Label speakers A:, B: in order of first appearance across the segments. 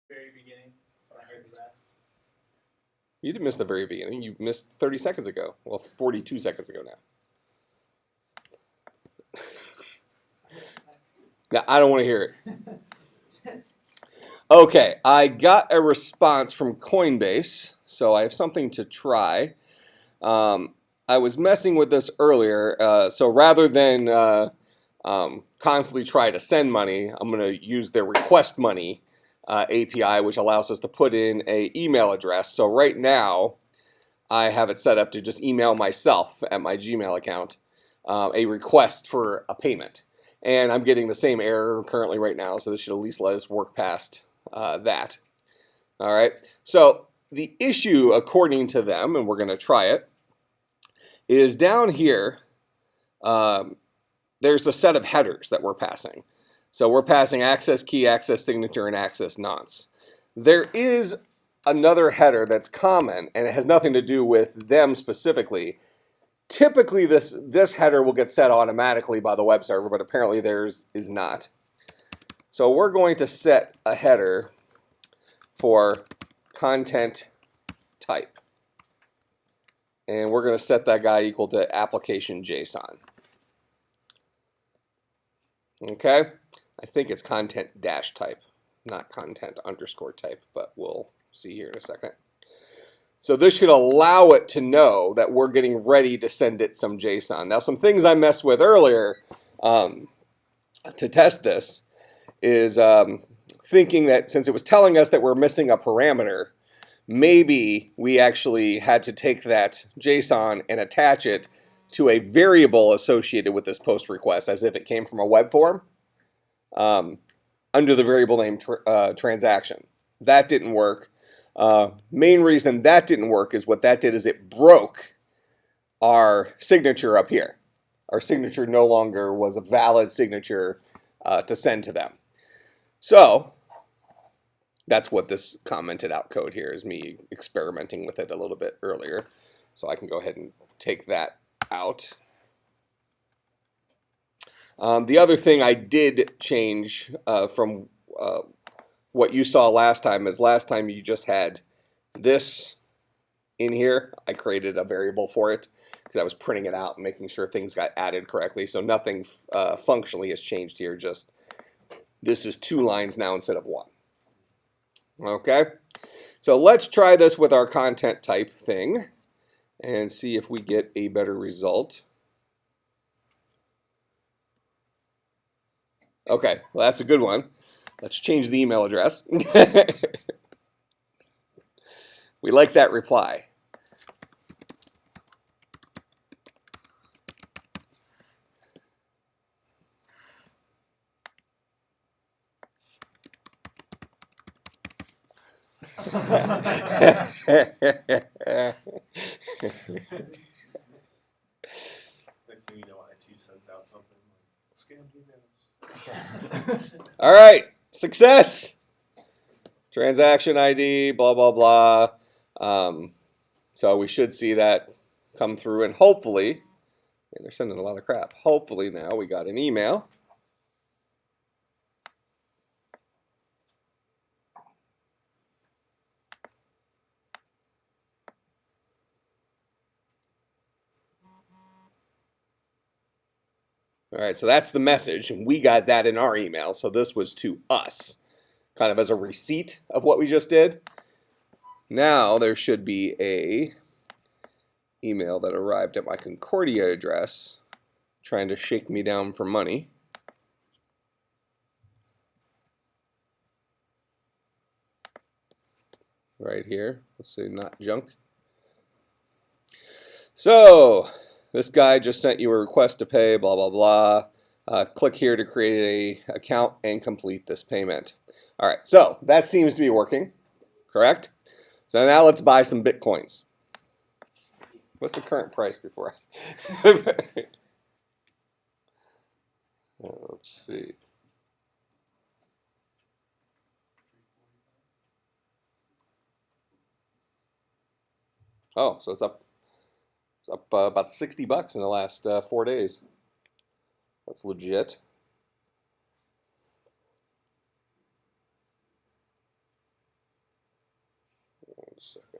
A: Very beginning, so I heard the rest.
B: You didn't miss the very beginning. You missed 30 seconds ago. Well, 42 seconds ago now. Now, I don't want to hear it. Okay, I got a response from Coinbase, so I have something to try. I was messing with this earlier, so rather than constantly try to send money, I'm going to use their request money API, which allows us to put in an email address. So right now, I have it set up to just email myself at my Gmail account a request for a payment. And I'm getting the same error currently right now, so this should at least let us work past that. All right, so the issue, according to them, and we're going to try it, is down here, there's a set of headers that we're passing. So we're passing access key, access signature, and access nonce. There is another header that's common, and it has nothing to do with them specifically. Typically, this header will get set automatically by the web server, but apparently theirs is not. So we're going to set a header for content type. And we're going to set that guy equal to application JSON. Okay? I think it's content dash type, not content underscore type, but we'll see here in a second. So this should allow it to know that we're getting ready to send it some JSON. Now, some things I messed with earlier to test this is thinking that since it was telling us that we're missing a parameter, maybe we actually had to take that JSON and attach it to a variable associated with this post request as if it came from a web form under the variable name transaction. That didn't work. Main reason that didn't work is what that did is it broke our signature up here. Our signature no longer was a valid signature to send to them. So that's what this commented out code here is, me experimenting with it a little bit earlier. So I can go ahead and take that out. The other thing I did change from what you saw last time is last time you just had this in here. I created a variable for it because I was printing it out and making sure things got added correctly. So nothing functionally has changed here. Just this is 2 lines now instead of 1. Okay, so let's try this with our content type thing and see if we get a better result. Okay, well, that's a good one. Let's change the email address. We like that reply.
A: Next
C: thing you know, IT sends out something like scam emails.
B: All right, success. Transaction ID, blah, blah, blah. So we should see that come through, and hopefully, and they're sending a lot of crap. Hopefully now we got an email. All right, so that's the message, and we got that in our email, so this was to us, kind of as a receipt of what we just did. Now there should be a email that arrived at my Concordia address trying to shake me down for money. Right here, let's say not junk. So this guy just sent you a request to pay, blah, blah, blah. Click here to create an account and complete this payment. All right, so that seems to be working, correct? So now let's buy some Bitcoins. What's the current price before? Let's see. Oh, so it's up about 60 bucks in the last 4 days. That's legit. a second.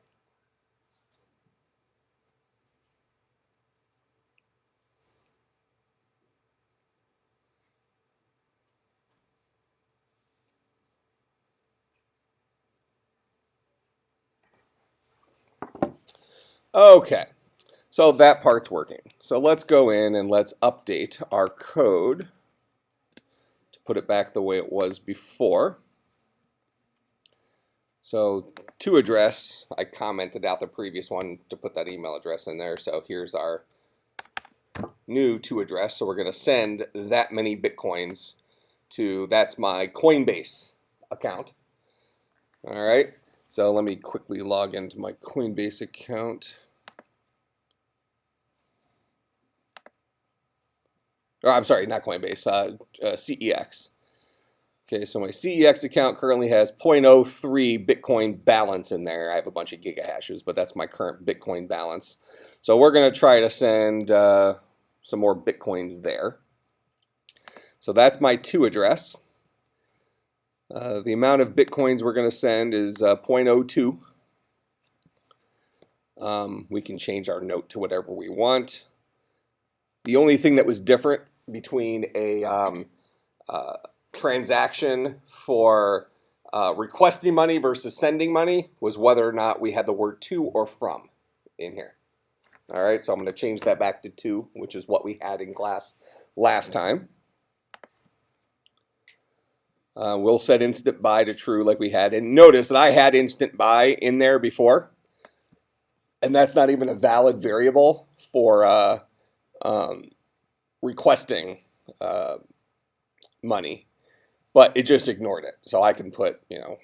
B: Okay, so that part's working. So let's go in and let's update our code to put it back the way it was before. So to address, I commented out the previous one to put that email address in there. So here's our new to address. So we're going to send that many Bitcoins to, that's my Coinbase account. All right. So let me quickly log into my Coinbase account. Or I'm sorry, not Coinbase, CEX. Okay, so my CEX account currently has 0.03 Bitcoin balance in there. I have a bunch of gigahashes, but that's my current Bitcoin balance. So we're going to try to send some more Bitcoins there. So that's my to address. The amount of Bitcoins we're going to send is 0.02. We can change our note to whatever we want. The only thing that was different between a transaction for requesting money versus sending money was whether or not we had the word to or from in here. All right, so I'm going to change that back to to, which is what we had in class last time. We'll set instant buy to true like we had. And notice that I had instant buy in there before. And that's not even a valid variable for requesting money. But it just ignored it. So I can put, you know,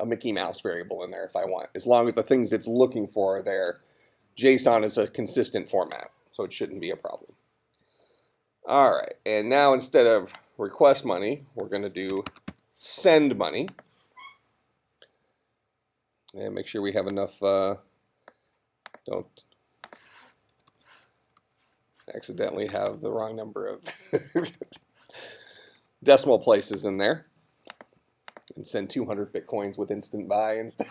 B: a Mickey Mouse variable in there if I want. As long as the things it's looking for are there. JSON is a consistent format, so it shouldn't be a problem. All right, and now instead of request money, we're going to do send money. And make sure we have enough, don't accidentally have the wrong number of decimal places in there. And send 200 Bitcoins with instant buy and stuff.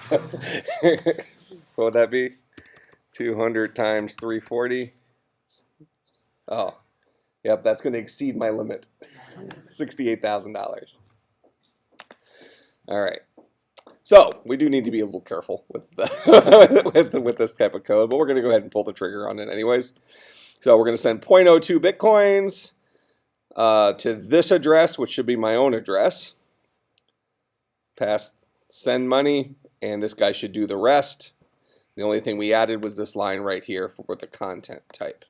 B: What would that be? 200 times 340. Oh, yep, that's going to exceed my limit. $68,000. All right. So we do need to be a little careful with with this type of code, but we're going to go ahead and pull the trigger on it anyways. So we're going to send 0.02 Bitcoins to this address, which should be my own address. Pass send money, and this guy should do the rest. The only thing we added was this line right here for the content type.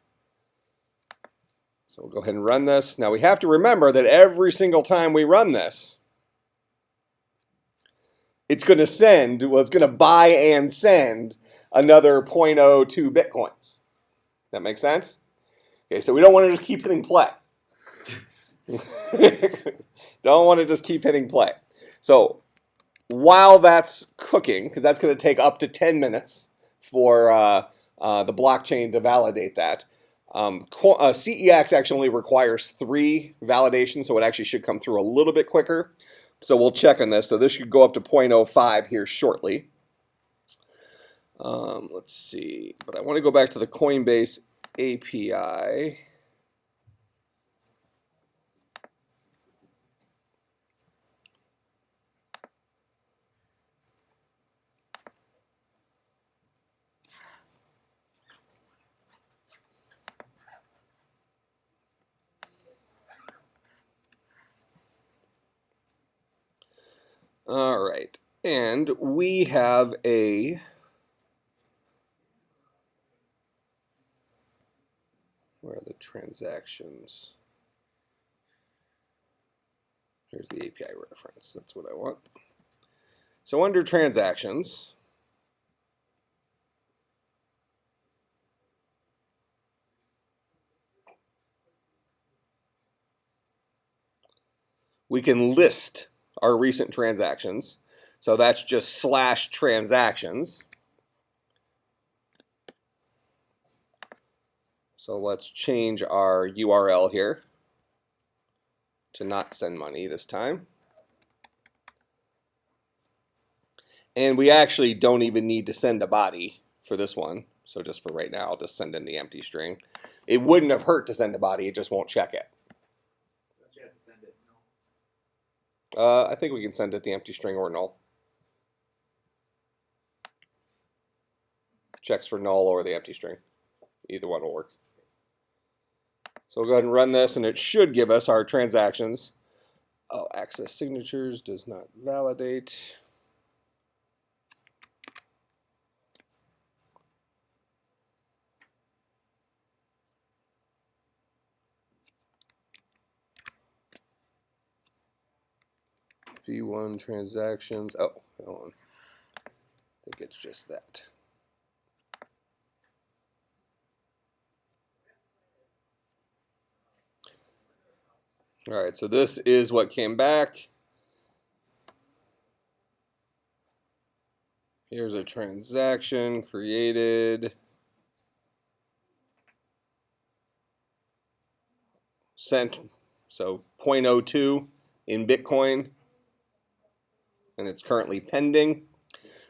B: So we'll go ahead and run this. Now we have to remember that every single time we run this, it's going to send, well, it's going to buy and send another 0.02 Bitcoins. That makes sense? Okay, so we don't want to just keep hitting play. Don't want to just keep hitting play. So while that's cooking, because that's going to take up to 10 minutes for the blockchain to validate that, CEX actually requires 3 validations, so it actually should come through a little bit quicker. So we'll check on this. So this should go up to 0.05 here shortly. Let's see. But I want to go back to the Coinbase API. All right, and we have a, where are the transactions? Here's the API reference, that's what I want. So under transactions, we can list our recent transactions. So that's just /transactions. So let's change our URL here to not send money this time. And we actually don't even need to send a body for this one. So just for right now, I'll just send in the empty string. It wouldn't have hurt to send a body, it just won't check it.
A: Don't you have to send it? No.
B: I think we can send it the empty string or null. Checks for null or the empty string. Either one will work. So we'll go ahead and run this, and it should give us our transactions. Oh, access signatures does not validate. V1 transactions. Oh, hold on. I think it's just that. All right, so this is what came back. Here's a transaction created. Sent, so 0.02 in Bitcoin, and it's currently pending.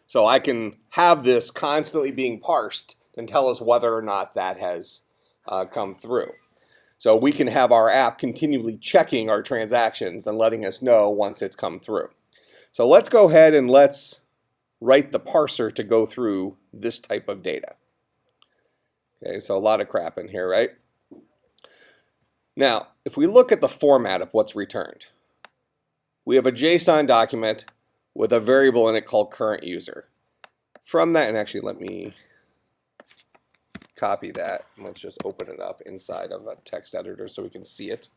B: So I can have this constantly being parsed and tell us whether or not that has come through. So we can have our app continually checking our transactions and letting us know once it's come through. So let's go ahead and let's write the parser to go through this type of data. Okay, so a lot of crap in here, right? Now, if we look at the format of what's returned, we have a JSON document with a variable in it called current user. From that, and actually let me copy that. Let's just open it up inside of a text editor so we can see it.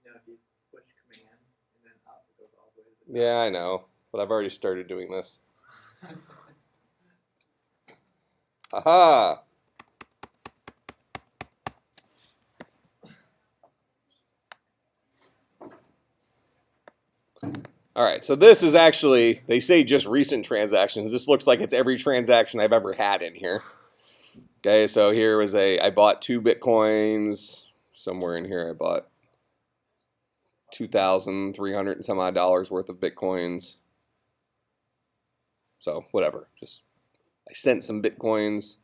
A: You know, if you push command and then up, it goes all the way to the top.
B: Yeah, I know, but I've already started doing this. Aha! All right, so this is actually, they say just recent transactions. This looks like it's every transaction I've ever had in here. Okay, so here was I bought 2 Bitcoins. Somewhere in here I bought $2,300 and some odd dollars worth of Bitcoins. So whatever, just I sent some Bitcoins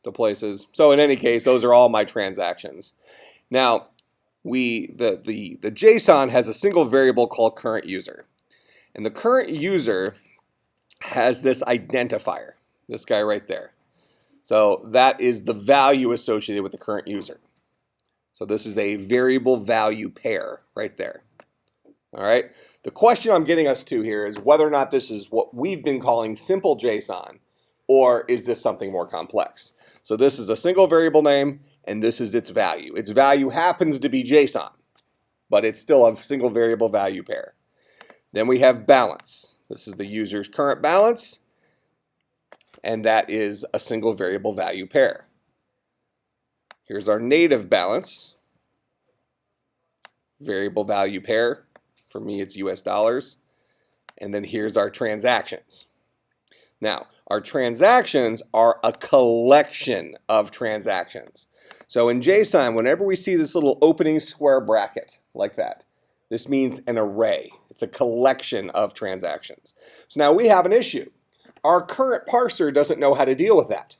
B: to places. So in any case, those are all my transactions. Now, the JSON has a single variable called current user. And the current user has this identifier, this guy right there. So that is the value associated with the current user. So this is a variable value pair right there. All right. The question I'm getting us to here is whether or not this is what we've been calling simple JSON, or is this something more complex? So this is a single variable name, and this is its value. Its value happens to be JSON, but it's still a single variable value pair. Then we have balance. This is the user's current balance, and that is a single variable value pair. Here's our native balance, variable value pair. For me, it's US dollars. And then here's our transactions. Now, our transactions are a collection of transactions. So in JSON, whenever we see this little opening square bracket like that, this means an array. It's a collection of transactions. So now we have an issue. Our current parser doesn't know how to deal with that.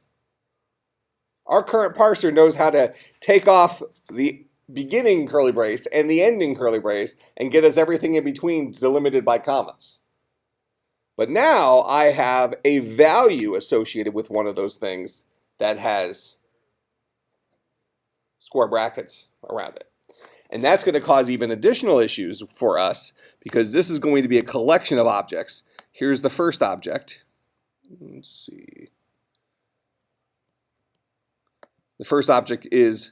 B: Our current parser knows how to take off the beginning curly brace and the ending curly brace and get us everything in between delimited by commas. But now I have a value associated with one of those things that has square brackets around it. And that's going to cause even additional issues for us because this is going to be a collection of objects. Here's the first object. Let's see. The first object is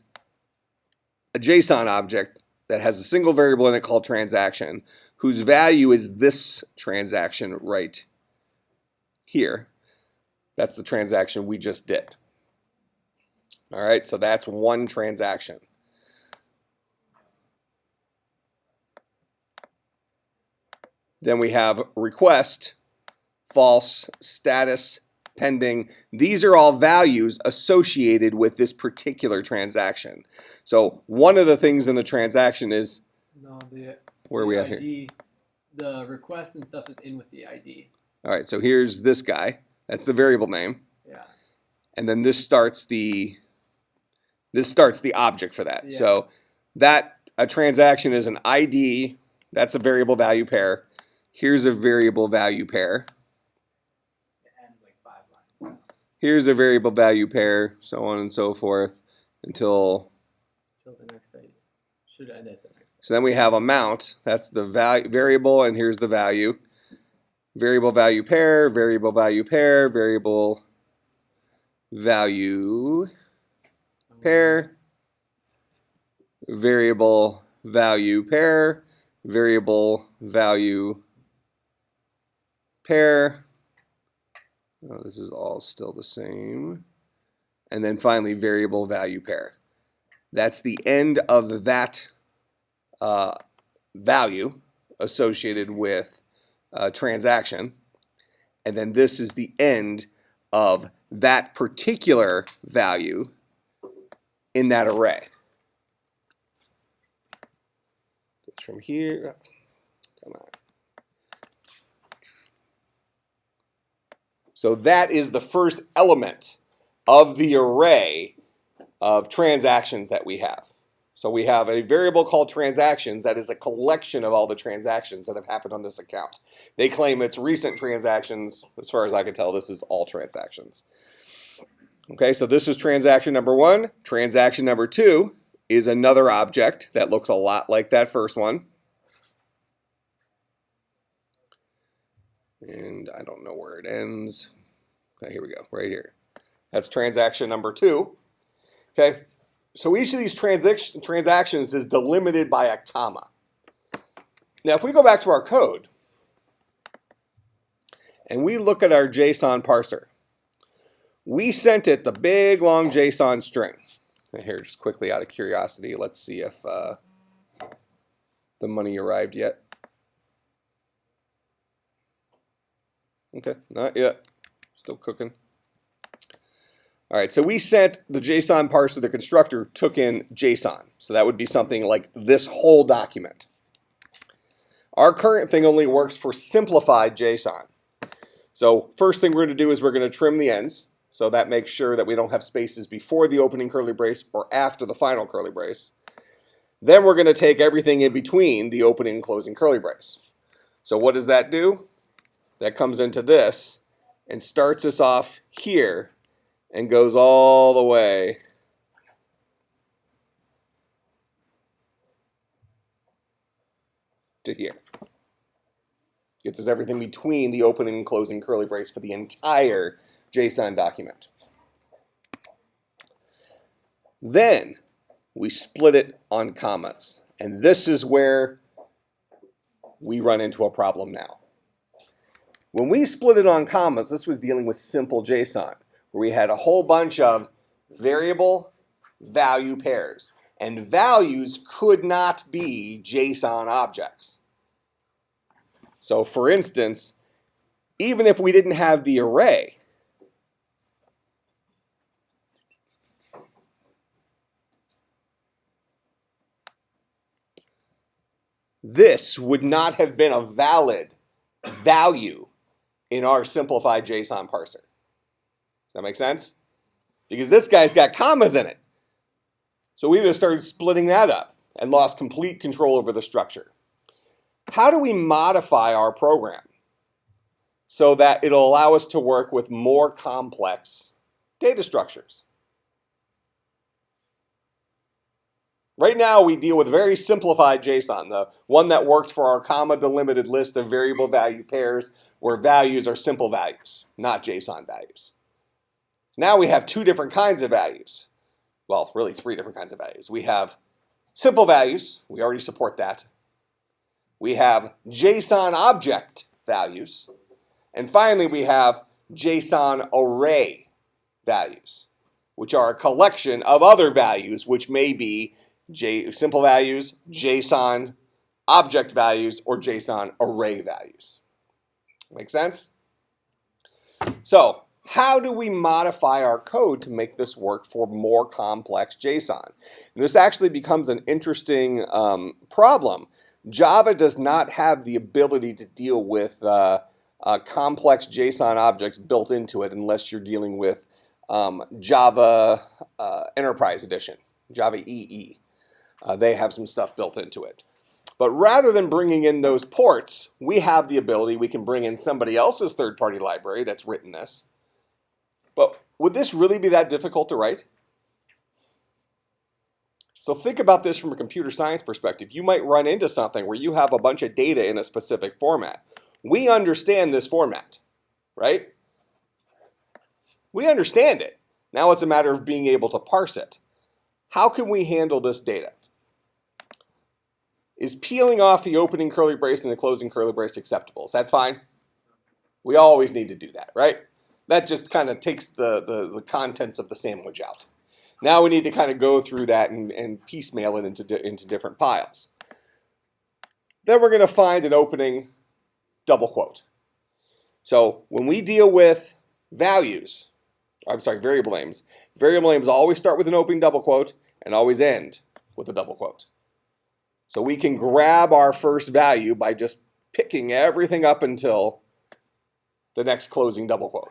B: a JSON object that has a single variable in it called transaction, whose value is this transaction right here. That's the transaction we just did. All right, so that's one transaction. Then we have request, false, status, pending. These are all values associated with this particular transaction. So one of the things in the transaction is,
A: No,
B: where are we
A: the
B: at here?
A: ID, the request and stuff is in with the ID.
B: All right, so here's this guy. That's the variable name.
A: Yeah.
B: And then this starts the object for that.
A: Yeah.
B: So that a transaction is an ID. That's a variable value pair. Here's a variable value pair.
A: It ends like 5 lines.
B: Here's a variable value pair, so on and so forth, until.
A: Till the next day. Should end at the next day.
B: So then we have amount. That's the variable, and here's the value. Variable value pair, variable value pair, variable value pair, variable value pair, variable value pair. Oh, this is all still the same. And then finally, variable value pair. That's the end of that value associated with a transaction. And then this is the end of that particular value in that array. It's from here. Come on. So that is the first element of the array of transactions that we have. So we have a variable called transactions that is a collection of all the transactions that have happened on this account. They claim it's recent transactions. As far as I can tell, this is all transactions. Okay, so this is transaction number 1. Transaction number 2 is another object that looks a lot like that first one. And I don't know where it ends. Okay, here we go, right here. That's transaction number 2. Okay, so each of these transactions is delimited by a comma. Now, if we go back to our code and we look at our JSON parser, we sent it the big, long JSON string. And here, just quickly out of curiosity, let's see if the money arrived yet. Okay, not yet. Still cooking. All right, so we sent the JSON parser, the constructor took in JSON. So that would be something like this whole document. Our current thing only works for simplified JSON. So first thing we're going to do is we're going to trim the ends. So that makes sure that we don't have spaces before the opening curly brace or after the final curly brace. Then we're going to take everything in between the opening and closing curly brace. So what does that do? That comes into this and starts us off here and goes all the way to here. Gets us everything between the opening and closing curly brace for the entire JSON document. Then we split it on commas. And this is where we run into a problem now. When we split it on commas, this was dealing with simple JSON, where we had a whole bunch of variable value pairs. And values could not be JSON objects. So for instance, even if we didn't have the array, this would not have been a valid value in our simplified JSON parser. Does that make sense? Because this guy's got commas in it. So we just started splitting that up and lost complete control over the structure. How do we modify our program so that it'll allow us to work with more complex data structures? Right now, we deal with very simplified JSON, the one that worked for our comma-delimited list of variable value pairs where values are simple values, not JSON values. Now we have 2 different kinds of values. Well, really 3 different kinds of values. We have simple values. We already support that. We have JSON object values. And finally, we have JSON array values, which are a collection of other values, which may be simple values, JSON object values, or JSON array values. Make sense? So, how do we modify our code to make this work for more complex JSON? And this actually becomes an interesting problem. Java does not have the ability to deal with complex JSON objects built into it unless you're dealing with Java Enterprise Edition, Java EE. They have some stuff built into it. But rather than bringing in those ports, we have the ability, we can bring in somebody else's third-party library that's written this. But would this really be that difficult to write? So think about this from a computer science perspective. You might run into something where you have a bunch of data in a specific format. We understand this format, right? We understand it. Now it's a matter of being able to parse it. How can we handle this data? Is peeling off the opening curly brace and the closing curly brace acceptable? Is that fine? We always need to do that, right? That just kind of takes the contents of the sandwich out. Now we need to kind of go through that and piecemeal it into different piles. Then we're going to find an opening double quote. So when we deal with variable names always start with an opening double quote and always end with a double quote. So we can grab our first value by just picking everything up until the next closing double quote.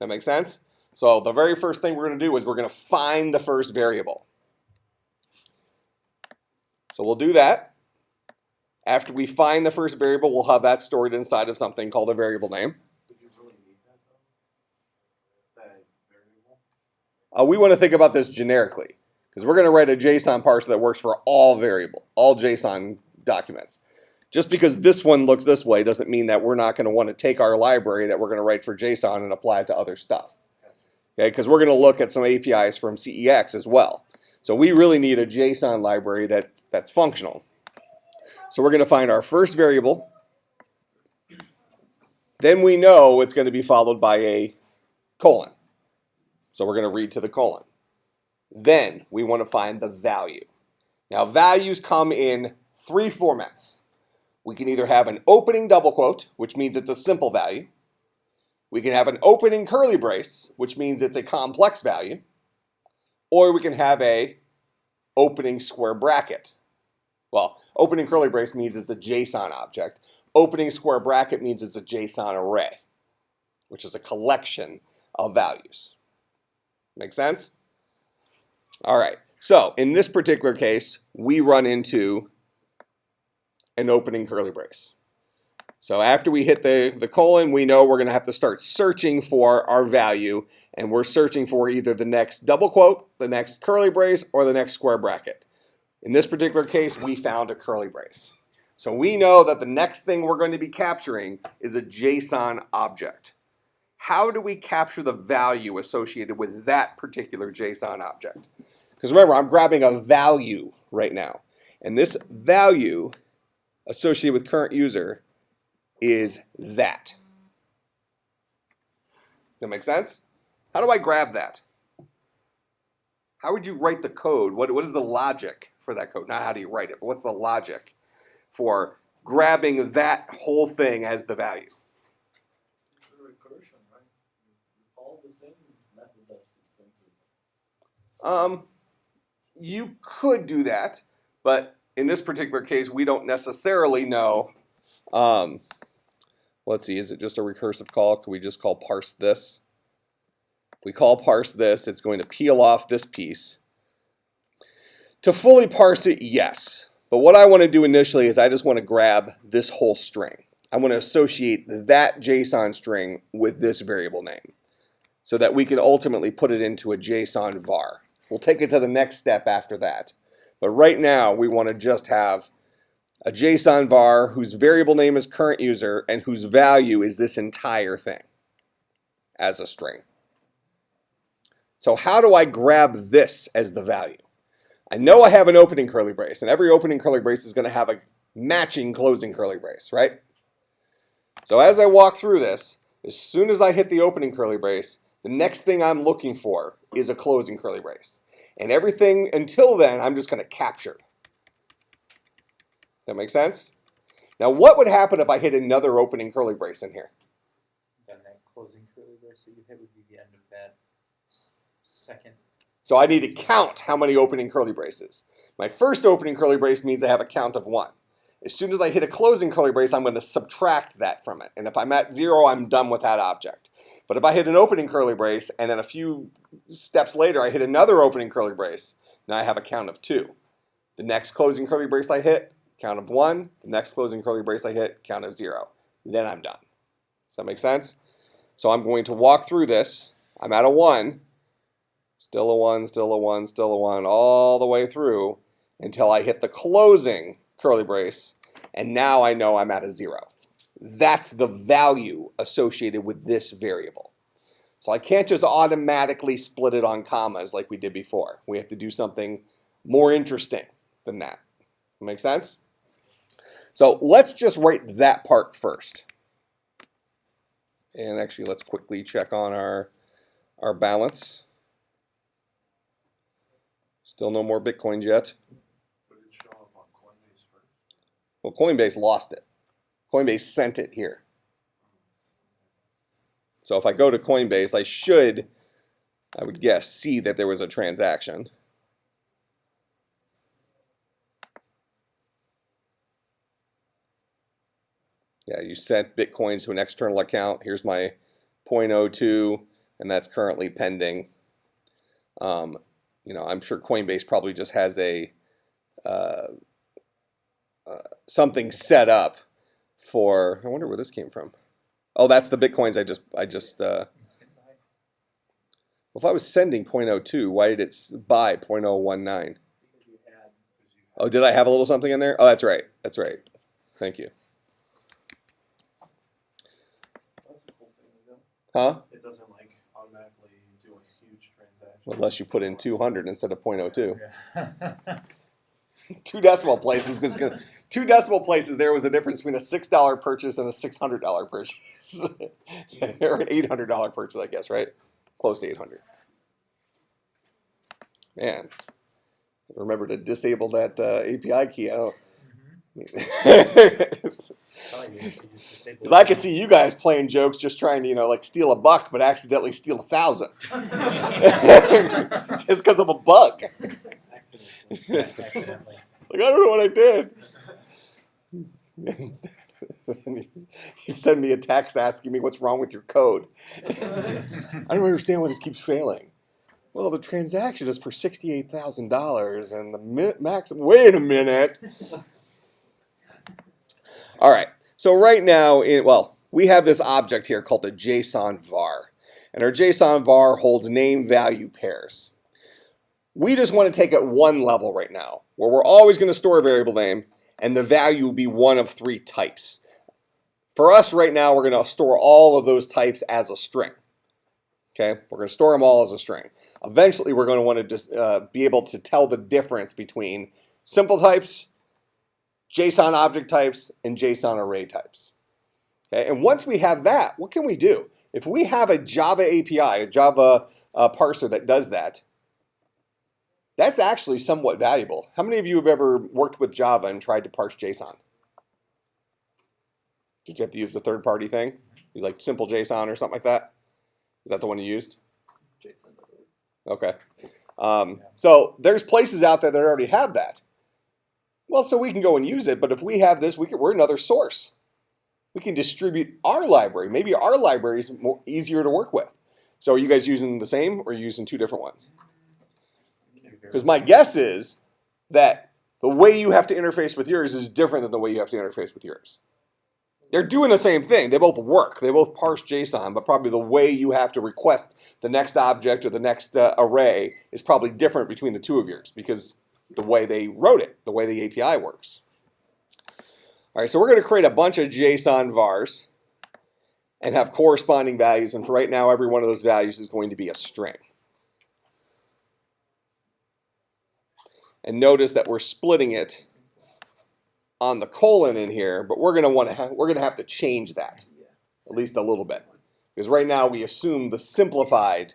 B: That makes sense? So the very first thing we're going to do is we're going to find the first variable. So we'll do that. After we find the first variable, we'll have that stored inside of something called a variable name.
C: Would you really need that though? That variable?
B: We want to think about this generically because we're going to write a JSON parser that works for all JSON documents. Just because this one looks this way doesn't mean that we're not going to want to take our library that we're going to write for JSON and apply it to other stuff. Okay, because we're going to look at some APIs from CEX as well. So we really need a JSON library that's functional. So we're going to find our first variable. Then we know it's going to be followed by a colon. So we're going to read to the colon. Then we want to find the value. Now values come in three formats. We can either have an opening double quote, which means it's a simple value. We can have an opening curly brace, which means it's a complex value. Or we can have a opening square bracket. Well, opening curly brace means it's a JSON object. Opening square bracket means it's a JSON array, which is a collection of values. Make sense? All right. So in this particular case, we run into an opening curly brace. So after we hit the colon, we know we're going to have to start searching for our value, and we're searching for either the next double quote, the next curly brace, or the next square bracket. In this particular case, we found a curly brace. So we know that the next thing we're going to be capturing is a JSON object. How do we capture the value associated with that particular JSON object? Because remember, I'm grabbing a value right now, and this value associated with current user is that. That make sense? How do I grab that? How would you write the code? What is the logic for that code? Not how do you write it, but what's the logic for grabbing that whole thing as the value?
D: It's a recursion, right? You call the same method that it's going to.
B: You could do that, but in this particular case, we don't necessarily know. Let's see, is it just a recursive call? Can we just call parse this? If we call parse this, it's going to peel off this piece. To fully parse it, yes. But what I want to do initially is I just want to grab this whole string. I want to associate that JSON string with this variable name so that we can ultimately put it into a JSON var. We'll take it to the next step after that. But right now, we want to just have a JSON var whose variable name is current user and whose value is this entire thing as a string. So how do I grab this as the value? I know I have an opening curly brace, and every opening curly brace is going to have a matching closing curly brace, right? So as I walk through this, as soon as I hit the opening curly brace, the next thing I'm looking for is a closing curly brace. And everything until then, I'm just going to capture. That make sense? Now, what would happen if I hit another opening curly brace in here?
D: Then that closing
E: curly brace that you hit would be the end of that second.
B: So I need to count how many opening curly braces. My first opening curly brace means I have a count of 1. As soon as I hit a closing curly brace, I'm going to subtract that from it. And if I'm at 0, I'm done with that object. But if I hit an opening curly brace, and then a few steps later I hit another opening curly brace, now I have a count of 2. The next closing curly brace I hit, count of 1. The next closing curly brace I hit, count of 0. Then I'm done. Does that make sense? So I'm going to walk through this. I'm at a 1. Still a 1, still a 1, still a 1, all the way through until I hit the closing curly brace, and now I know I'm at a 0. That's the value associated with this variable. So I can't just automatically split it on commas like we did before. We have to do something more interesting than that. Make sense? So let's just write that part first. And actually, let's quickly check on our balance. Still no more Bitcoins yet.
C: But it show up on Coinbase first.
B: Well, Coinbase lost it. Coinbase sent it here. So if I go to Coinbase, I would guess, see that there was a transaction. Yeah, you sent Bitcoins to an external account. Here's my 0.02, and that's currently pending. I'm sure Coinbase probably just has a something set up for. I wonder where this came from. Oh, that's the Bitcoins I just. Well, if I was sending 0.02, why did it buy 0.019? Oh, did I have a little something in there? Oh, that's right. That's right. Thank you.
C: That's a cool thing to do.
B: Huh?
C: It doesn't automatically do a huge transaction.
B: Well, unless you put in 200 instead of 0.02.
E: Yeah.
B: 2 decimal places, because 2 decimal places there was the difference between a $6 purchase and a $600 purchase. Or an $800 purchase, I guess, right? Close to 800. Man, remember to disable that API key. Because I could see you guys playing jokes, just trying to, steal a buck, but accidentally steal 1,000. Just because of a bug.
E: Accidentally.
B: I don't know what I did. He sent me a text asking me what's wrong with your code. I don't understand why this keeps failing. Well, the transaction is for $68,000 and the maximum. Wait a minute. All right. So right now, we have this object here called a JSON var. And our JSON var holds name-value pairs. We just want to take it one level right now, where we're always going to store a variable name, and the value will be one of 3 types. For us right now, we're going to store all of those types as a string. Okay, we're going to store them all as a string. Eventually, we're going to want to just be able to tell the difference between simple types, JSON object types, and JSON array types. Okay, and once we have that, what can we do? If we have a Java API, a Java parser that does that, that's actually somewhat valuable. How many of you have ever worked with Java and tried to parse JSON? Did you have to use the third-party thing? Use like simple JSON or something like that? Is that the one you used?
A: JSON.
B: Okay. So there's places out there that already have that. Well, so we can go and use it, but if we have this, we're another source. We can distribute our library. Maybe our library is easier to work with. So are you guys using the same, or are you using 2 different ones? Because my guess is that the way you have to interface with yours is different than the way you have to interface with yours. They're doing the same thing. They both work. They both parse JSON, but probably the way you have to request the next object or the next array is probably different between the 2 of yours because the way they wrote it, the way the API works. All right, so we're going to create a bunch of JSON vars and have corresponding values. And for right now, every one of those values is going to be a string. And notice that we're splitting it on the colon in here, but we're going to have to change that at least a little bit, because right now we assume the simplified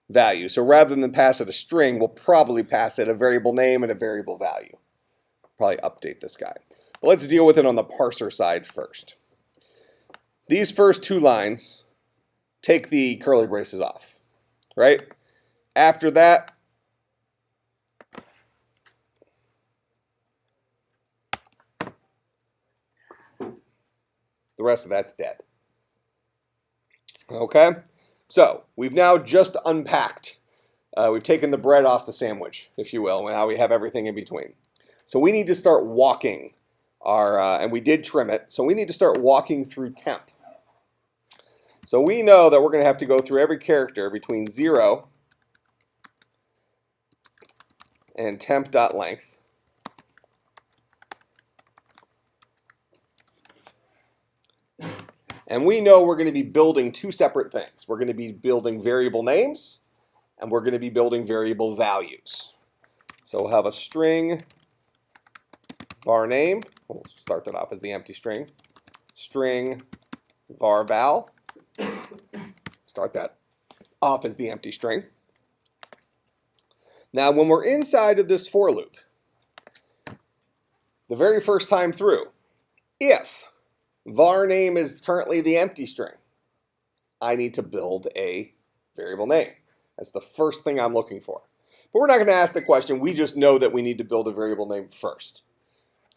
B: value. So rather than pass it a string, we'll probably pass it a variable name and a variable value. Probably update this guy. But let's deal with it on the parser side first. these first two lines take the curly braces off, right? After that, the rest of that's dead. Okay? So we've now just unpacked. We've taken the bread off the sandwich, if you will, and now we have everything in between. So we need to start walking our, and we did trim it, so we need to start walking through temp. So we know that we're going to have to go through every character between 0 and temp.length. And we know we're going to be building two separate things. We're going to be building variable names, and we're going to be building variable values. So we'll have a string var name. We'll start that off as the empty string. String var val. Start that off as the empty string. Now, when we're inside of this for loop, the very first time through, if var name is currently the empty string, I need to build a variable name. That's the first thing I'm looking for. But we're not going to ask the question. We just know that we need to build a variable name first.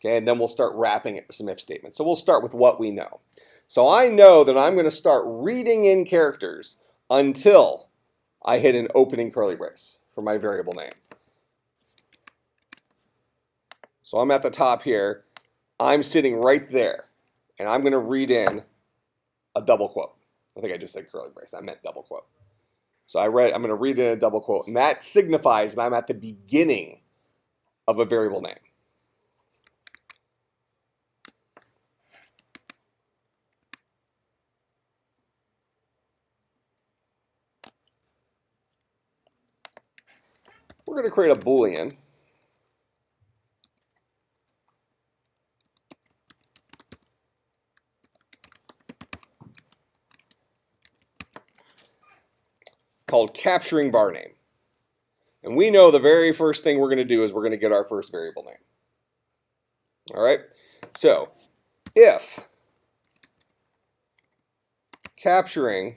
B: Okay, and then we'll start wrapping it with some if statements. So we'll start with what we know. So I know that I'm going to start reading in characters until I hit an opening curly brace for my variable name. So I'm at the top here. I'm sitting right there, and I'm going to read in a double quote. I think I just said curly brace. I meant double quote. So I'm going to read in a double quote, and that signifies that I'm at the beginning of a variable name. We're going to create a Boolean. Called capturing var name. And we know the very first thing we're going to do is we're going to get our first variable name. All right? So, if capturing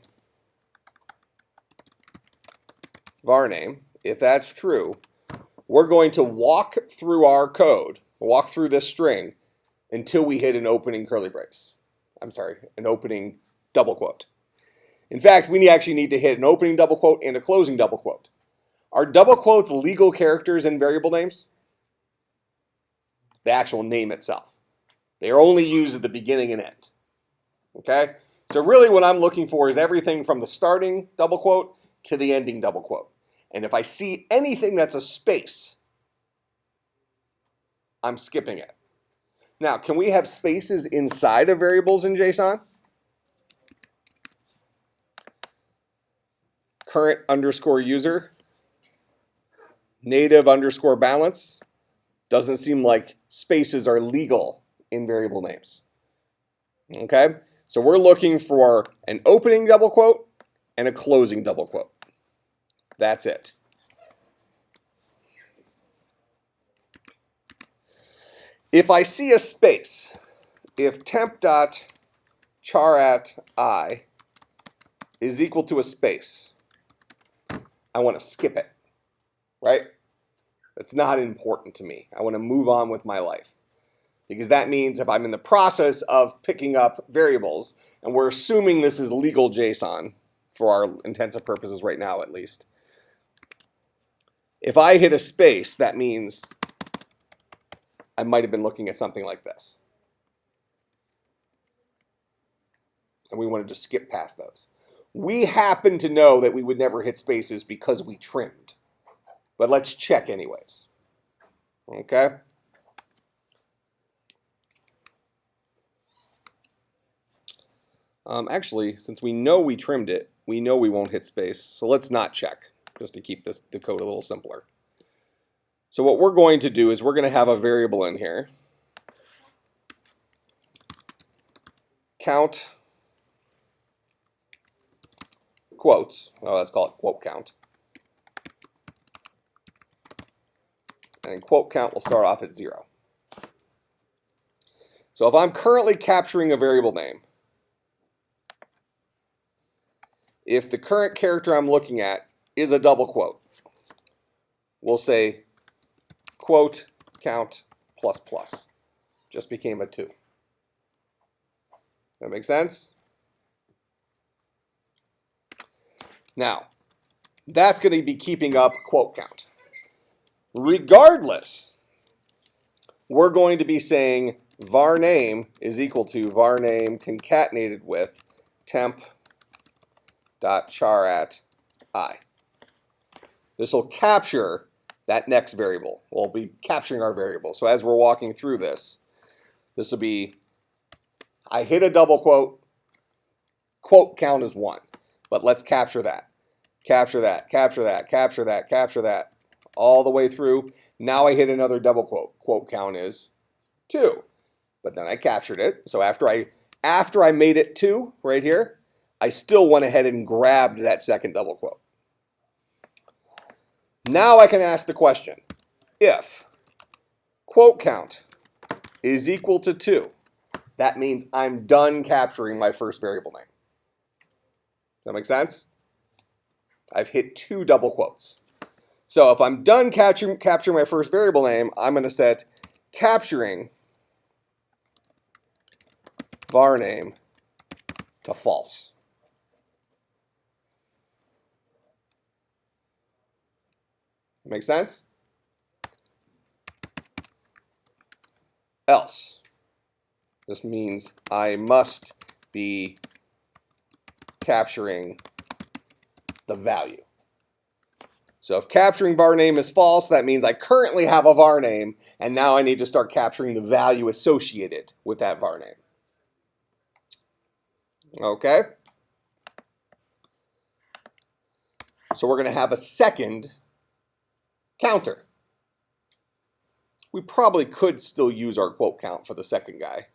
B: var name, if that's true, we're going to walk through our code, walk through this string until we hit an opening curly brace. I'm sorry, an opening double quote. In fact, we actually need to hit an opening double quote and a closing double quote. Are double quotes legal characters in variable names? The actual name itself. They are only used at the beginning and end. Okay? So really what I'm looking for is everything from the starting double quote to the ending double quote. And if I see anything that's a space, I'm skipping it. Now, can we have spaces inside of variables in JSON? Current underscore user, native underscore balance. Doesn't seem like spaces are legal in variable names. Okay, so we're looking for an opening double quote and a closing double quote. That's it. If I see a space, if temp.charat_i is equal to a space, I want to skip it, right? That's not important to me. I want to move on with my life. Because that means if I'm in the process of picking up variables, and we're assuming this is legal JSON, for our intents and purposes right now at least, if I hit a space, that means I might have been looking at something like this. And we want to just skip past those. We happen to know that we would never hit spaces because we trimmed. But let's check anyways. Okay? Actually, since we know we trimmed it, we know we won't hit space. So let's not check, just to keep the code a little simpler. So what we're going to do is we're going to have a variable in here. Count quotes. Oh, let's call it quote count. And quote count will start off at 0. So if I'm currently capturing a variable name, if the current character I'm looking at is a double quote, we'll say quote count plus plus. Just became a 2. That make sense? Now, that's going to be keeping up quote count. Regardless, we're going to be saying var name is equal to var name concatenated with temp dot charat I. This will capture that next variable. We'll be capturing our variable. So as we're walking through this, this will be, I hit a double quote, quote count is 1. But let's capture that. Capture that, capture that, capture that, capture that. All the way through. Now I hit another double quote. Quote count is 2. But then I captured it. So after I made it 2 right here, I still went ahead and grabbed that second double quote. Now I can ask the question, if quote count is equal to 2, that means I'm done capturing my first variable name. Does that make sense? I've hit 2 double quotes. So if I'm done capturing my first variable name, I'm going to set capturing var name to false. Make sense? Else. This means I must be capturing the value. So if capturing var name is false, that means I currently have a var name, and now I need to start capturing the value associated with that var name. Okay? So we're going to have a second counter. We probably could still use our quote count for the second guy.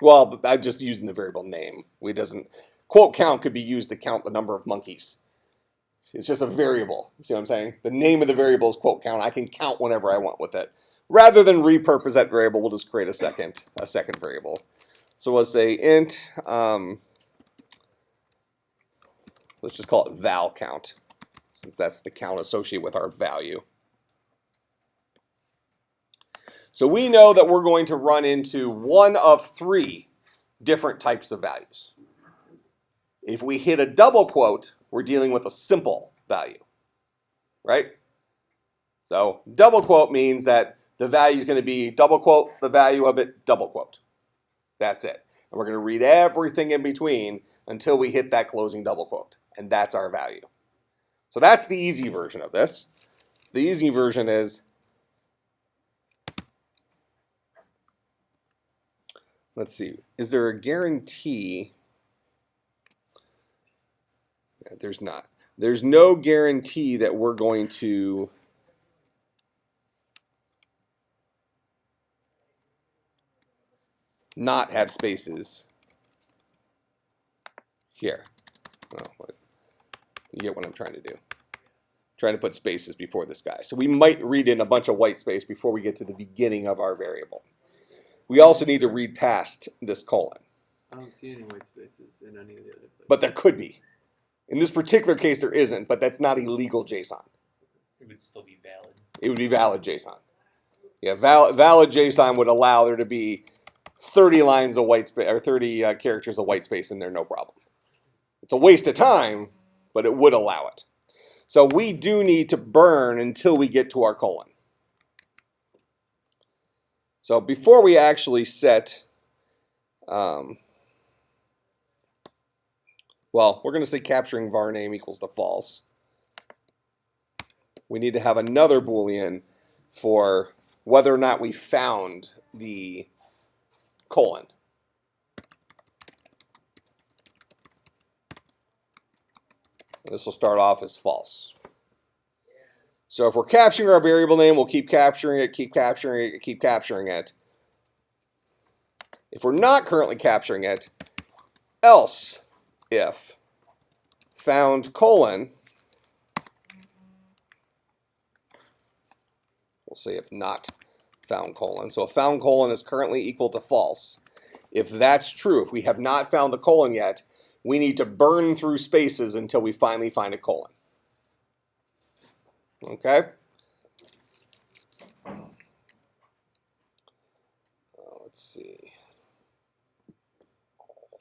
B: Well, I'm just using the variable name. Quote count could be used to count the number of monkeys. It's just a variable. See what I'm saying? The name of the variable is quote count. I can count whenever I want with it. Rather than repurpose that variable, we'll just create a second variable. So let's say int, let's just call it val count, since that's the count associated with our value. So we know that we're going to run into one of 3 different types of values. If we hit a double quote, we're dealing with a simple value, right? So double quote means that the value is going to be double quote, the value of it, double quote. That's it. And we're going to read everything in between until we hit that closing double quote. And that's our value. So that's the easy version of this. The easy version is, let's see, is there a guarantee? There's not. There's no guarantee that we're going to not have spaces here. Oh, you get what I'm trying to do. Trying to put spaces before this guy. So we might read in a bunch of white space before we get to the beginning of our variable. We also need to read past this colon.
A: I don't see any white spaces in any of the other places.
B: But there could be. In this particular case, there isn't, but that's not illegal JSON.
E: It would still be valid.
B: It would be valid JSON. Yeah, valid JSON would allow there to be 30 lines of white space or 30 characters of white space in there, no problem. It's a waste of time, but it would allow it. So we do need to burn until we get to our colon. So before we actually set, well, we're going to say capturing var name equals to false. We need to have another Boolean for whether or not we found the colon. This will start off as false. So if we're capturing our variable name, we'll keep capturing it, keep capturing it, keep capturing it. If we're not currently capturing it, else if found colon, we'll say if not found colon. So a found colon is currently equal to false. If that's true, if we have not found the colon yet, we need to burn through spaces until we finally find a colon. Okay? Let's see.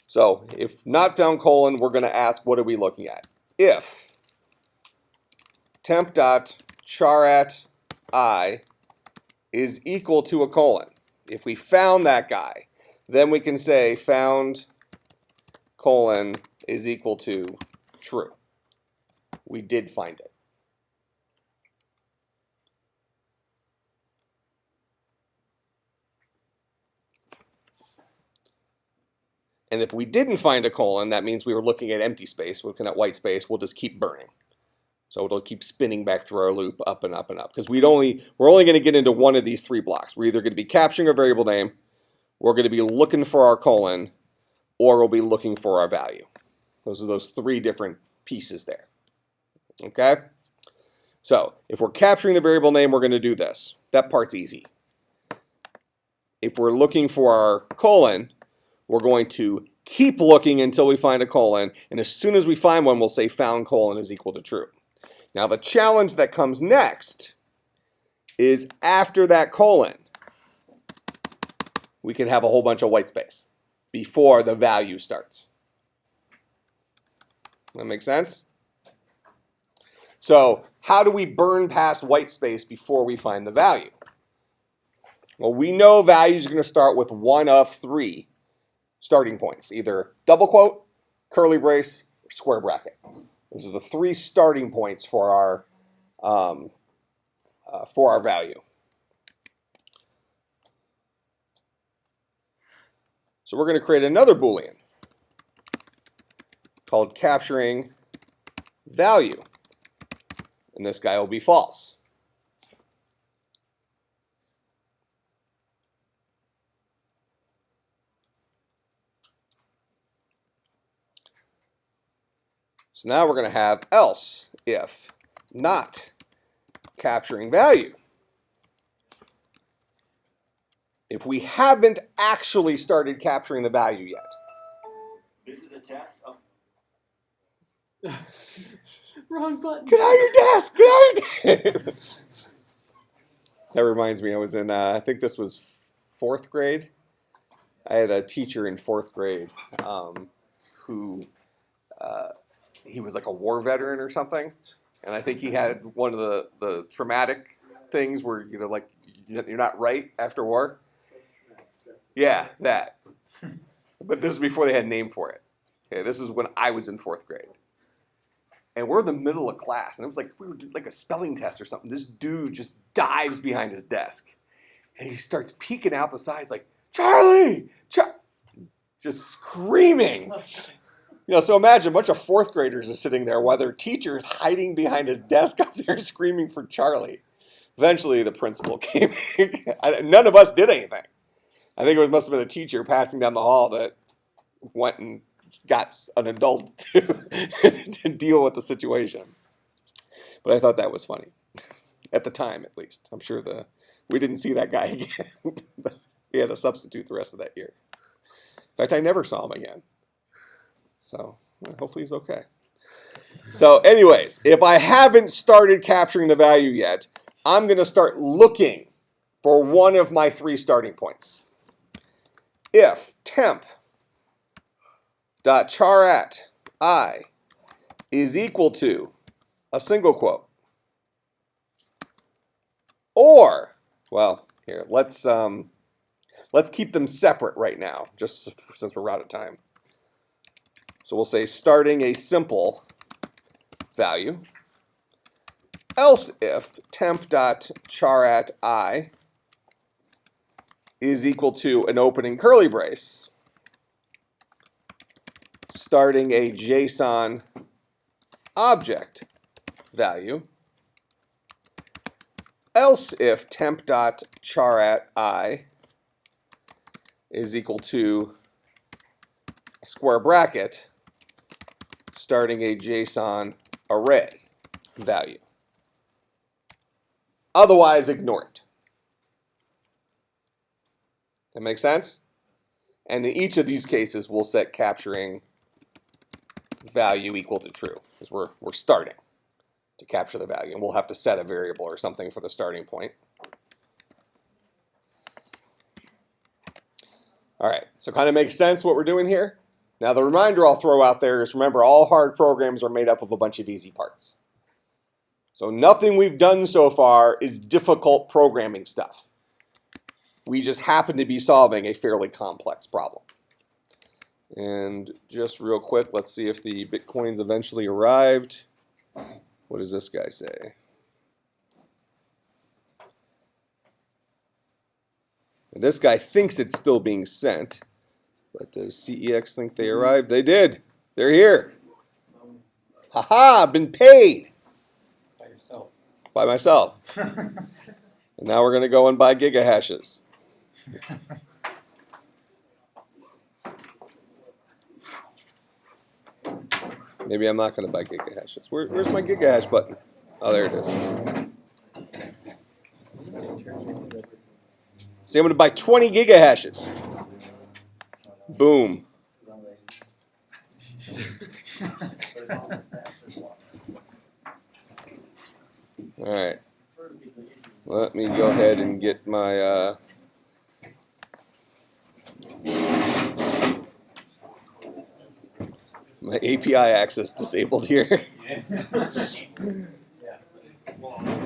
B: So if not found colon, we're going to ask, what are we looking at? If temp.charat I is equal to a colon. If we found that guy, then we can say found colon is equal to true. We did find it. And if we didn't find a colon, that means we were looking at empty space, looking at white space. We'll just keep burning. So it'll keep spinning back through our loop up and up and up. Because we're only going to get into one of these three blocks. We're either going to be capturing a variable name, we're going to be looking for our colon, or we'll be looking for our value. Those are those three different pieces there. Okay? So if we're capturing the variable name, we're going to do this. That part's easy. If we're looking for our colon, we're going to keep looking until we find a colon, and as soon as we find one, we'll say found colon is equal to true. Now the challenge that comes next is after that colon, we can have a whole bunch of white space before the value starts. That make sense? So how do we burn past white space before we find the value? Well, we know values are going to start with one of three starting points, either double quote, curly brace, or square bracket. Those are the three starting points for our value. So we're going to create another Boolean called capturing value, and this guy will be false. So now we're going to have else if not capturing value. If we haven't actually started capturing the value yet.
A: Wrong button.
B: Get out of your desk! Get out of your desk! That reminds me, I was in, I think this was 4th grade. I had a teacher in 4th grade who, he was like a war veteran or something. And I think he had one of the traumatic things where, you know, like, you're not right after war. Yeah, that. But this is before they had a name for it. Okay, this is when I was in 4th grade. And we're in the middle of class, and it was like we were doing like a spelling test or something. This dude just dives behind his desk, and he starts peeking out the side. He's like, "Charlie!" Just screaming. You know, so imagine a bunch of 4th graders are sitting there while their teacher is hiding behind his desk up there screaming for Charlie. Eventually, the principal came. None of us did anything. I think it must have been a teacher passing down the hall that went and got an adult to deal with the situation. But I thought that was funny. At the time, at least. I'm sure we didn't see that guy again. We had a substitute the rest of that year. In fact, I never saw him again. So hopefully he's okay. So anyways, if I haven't started capturing the value yet, I'm going to start looking for one of my 3 starting points. If temp.charat I is equal to a single quote, or, well, here, let's keep them separate right now, just since we're out of time. So we'll say starting a simple value, else if temp.charat I is equal to an opening curly brace, starting a JSON object value, else if temp.charat I is equal to a square bracket, starting a JSON array value. Otherwise, ignore it. That make sense? And in each of these cases, we'll set capturing value equal to true, because we're starting to capture the value, and we'll have to set a variable or something for the starting point. All right, so kind of makes sense what we're doing here. Now the reminder I'll throw out there is, remember, all hard programs are made up of a bunch of easy parts. So nothing we've done so far is difficult programming stuff. We just happen to be solving a fairly complex problem. And just real quick, let's see if the Bitcoins eventually arrived. What does this guy say? And this guy thinks it's still being sent. But does CEX think they arrived? They did. They're here. Ha-ha, been paid.
E: By yourself.
B: By myself. And now we're going to go and buy gigahashes. Maybe I'm not going to buy gigahashes. Where's my gigahash button? Oh, there it is. See, I'm going to buy 20 gigahashes. Boom. All right. Let me go ahead and get my my API access disabled here.
E: Yeah. Yeah.